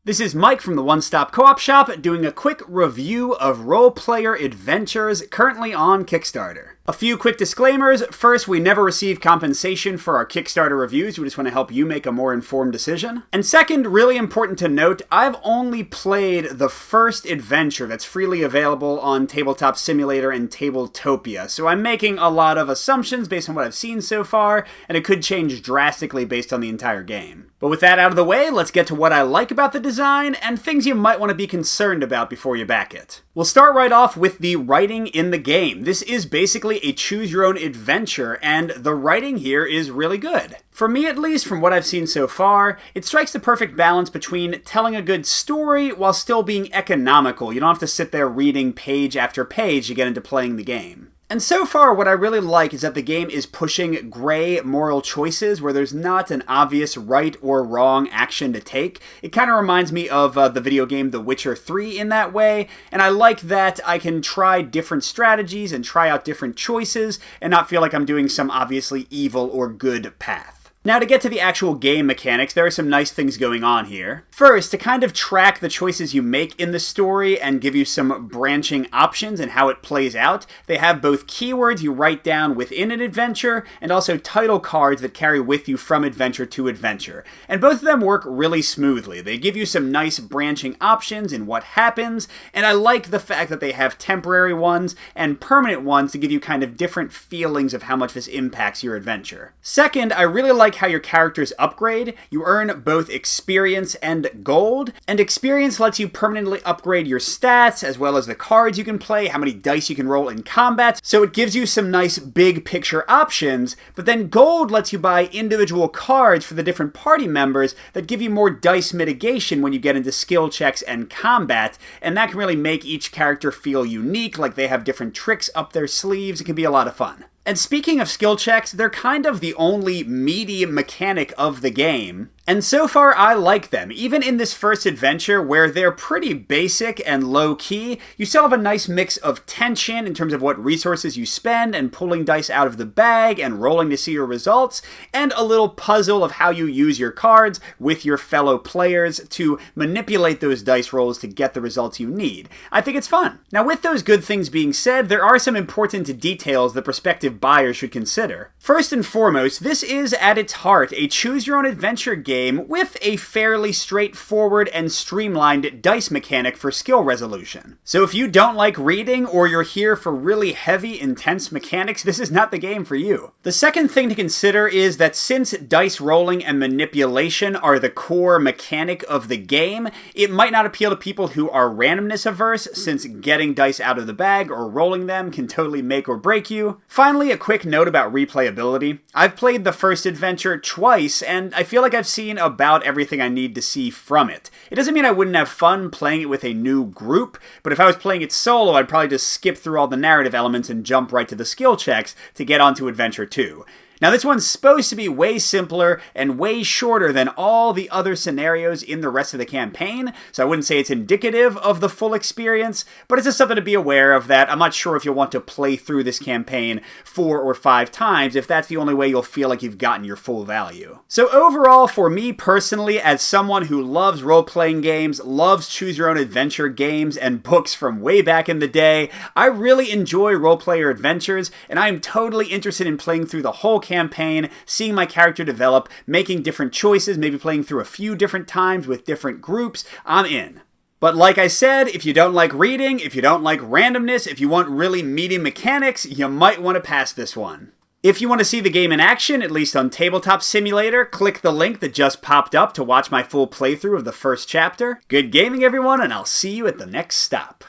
This is Mike from the One Stop Co-op Shop doing a quick review of Role Player Adventures currently on Kickstarter. A few quick disclaimers. First, we never receive compensation for our Kickstarter reviews. We just want to help you make a more informed decision. And second, really important to note, I've only played the first adventure that's freely available on Tabletop Simulator and Tabletopia. So I'm making a lot of assumptions based on what I've seen so far, and it could change drastically based on the entire game. But with that out of the way, let's get to what I like about the design and things you might want to be concerned about before you back it. We'll start right off with the writing in the game. This is basically a choose-your-own adventure, and the writing here is really good. For me, at least, from what I've seen so far, it strikes the perfect balance between telling a good story while still being economical. You don't have to sit there reading page after page to get into playing the game. And so far, what I really like is that the game is pushing gray moral choices where there's not an obvious right or wrong action to take. It kind of reminds me of the video game The Witcher 3 in that way, and I like that I can try different strategies and try out different choices and not feel like I'm doing some obviously evil or good path. Now, to get to the actual game mechanics, there are some nice things going on here. First, to kind of track the choices you make in the story and give you some branching options and how it plays out, they have both keywords you write down within an adventure and also title cards that carry with you from adventure to adventure. And both of them work really smoothly. They give you some nice branching options in what happens, and I like the fact that they have temporary ones and permanent ones to give you kind of different feelings of how much this impacts your adventure. Second, I really like how your characters upgrade. You earn both experience and gold, and experience lets you permanently upgrade your stats as well as the cards you can play, how many dice you can roll in combat, so it gives you some nice big picture options, but then gold lets you buy individual cards for the different party members that give you more dice mitigation when you get into skill checks and combat, and that can really make each character feel unique, like they have different tricks up their sleeves. It can be a lot of fun. And speaking of skill checks, they're kind of the only meaty mechanic of the game. And so far, I like them. Even in this first adventure, where they're pretty basic and low-key, you still have a nice mix of tension in terms of what resources you spend and pulling dice out of the bag and rolling to see your results, and a little puzzle of how you use your cards with your fellow players to manipulate those dice rolls to get the results you need. I think it's fun. Now, with those good things being said, there are some important details that prospective buyers should consider. First and foremost, this is at its heart a choose-your-own-adventure game with a fairly straightforward and streamlined dice mechanic for skill resolution. So if you don't like reading or you're here for really heavy, intense mechanics, this is not the game for you. The second thing to consider is that since dice rolling and manipulation are the core mechanic of the game, it might not appeal to people who are randomness averse, since getting dice out of the bag or rolling them can totally make or break you. Finally, a quick note about replayability. I've played the first adventure twice, and I feel like I've seen about everything I need to see from it. It doesn't mean I wouldn't have fun playing it with a new group, but if I was playing it solo, I'd probably just skip through all the narrative elements and jump right to the skill checks to get onto Adventure 2. Now, this one's supposed to be way simpler and way shorter than all the other scenarios in the rest of the campaign, so I wouldn't say it's indicative of the full experience, but it's just something to be aware of that I'm not sure if you'll want to play through this campaign 4 or 5 times if that's the only way you'll feel like you've gotten your full value. So overall, for me personally, as someone who loves role-playing games, loves choose-your-own-adventure games and books from way back in the day, I really enjoy role-player adventures, and I am totally interested in playing through the whole campaign, seeing my character develop, making different choices, maybe playing through a few different times with different groups. I'm in. But like I said, if you don't like reading, if you don't like randomness, if you want really meaty mechanics, you might want to pass this one. If you want to see the game in action, at least on Tabletop Simulator, click the link that just popped up to watch my full playthrough of the first chapter. Good gaming, everyone, and I'll see you at the next stop.